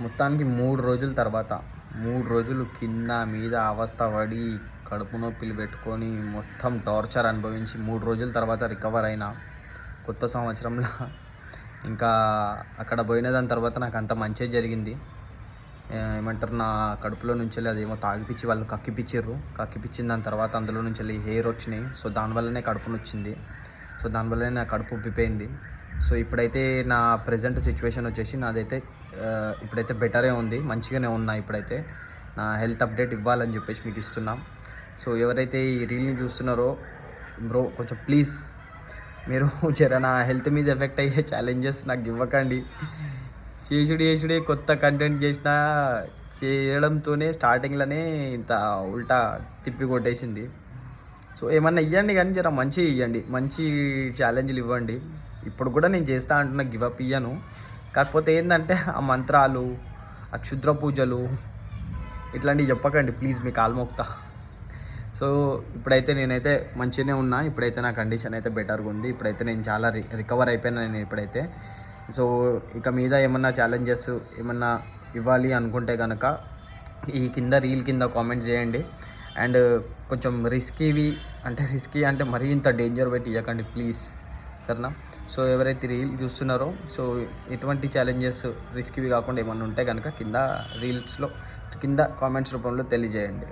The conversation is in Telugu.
మొత్తానికి 3 రోజుల తర్వాత 3 రోజులు కింద మీద అవస్థ పడి కడుపు నొప్పిలు పెట్టుకొని మొత్తం టార్చర్ అనుభవించి 3 రోజుల తర్వాత రికవర్ అయినా కొత్త సంవత్సరంలో. ఇంకా అక్కడ పోయిన దాని తర్వాత నాకు అంత మంచి జరిగింది. ఏమంటారు, నా కడుపులో నుంచి వెళ్ళి అదేమో తాగిపిచ్చి వాళ్ళు కక్కిపిచ్చిన దాని తర్వాత అందులో నుంచి వెళ్ళి హెయిర్ వచ్చినాయి. సో దానివల్లనే కడుపు నొచ్చింది. సో దానివల్లనే నా కడుపు ఉబ్బిపోయింది. సో ఇప్పుడైతే నా ప్రజెంట్ సిచ్యువేషన్ వచ్చేసి నాదైతే ఇప్పుడైతే బెటరే ఉంది, మంచిగానే ఉన్నా. ఇప్పుడైతే నా హెల్త్ అప్డేట్ ఇవ్వాలని చెప్పేసి మీకు ఇస్తున్నాం. సో ఎవరైతే ఈ రీల్ని చూస్తున్నారో బ్రో, కొంచెం ప్లీజ్ మీరు జర నా హెల్త్ మీద ఎఫెక్ట్ అయ్యే ఛాలెంజెస్ నాకు ఇవ్వకండి. చేసుడే కొత్త కంటెంట్ చేయడంతోనే స్టార్టింగ్లోనే ఇంత ఉల్టా తిప్పి కొట్టేసింది. సో ఏమన్నా ఇవ్వండి, కానీ జర మంచిగా ఇవ్వండి, మంచి ఛాలెంజ్లు ఇవ్వండి. ఇప్పుడు కూడా నేను చేస్తా అంటున్నా, గివప్ ఇయ్యను. కాకపోతే ఏంటంటే ఆ మంత్రాలు, ఆ క్షుద్ర పూజలు ఇట్లాంటివి చెప్పకండి ప్లీజ్, మీ కాలు మోపుతా. సో ఇప్పుడైతే నేనైతే మంచిగానే ఉన్నా. ఇప్పుడైతే నా కండిషన్ అయితే బెటర్గా ఉంది. ఇప్పుడైతే నేను చాలా రికవర్ అయిపోయినా నేను ఇప్పుడైతే. సో ఇక మీద ఏమన్నా ఛాలెంజెస్ ఏమన్నా ఇవ్వాలి అనుకుంటే కనుక ఈ రీల్ కింద కామెంట్స్ చేయండి. అండ్ కొంచెం రిస్కీ అంటే మరీ ఇంత డేంజర్ పెట్టి ఇవ్వకండి ప్లీజ్, సరేనా? సో ఎవరైతే రీల్ చూస్తున్నారో, సో ఎటువంటి ఛాలెంజెస్ రిస్కీవి కాకుండా ఏమన్నా ఉంటే కనుక కింద రీల్స్లో కింద కామెంట్స్ రూపంలో తెలియజేయండి.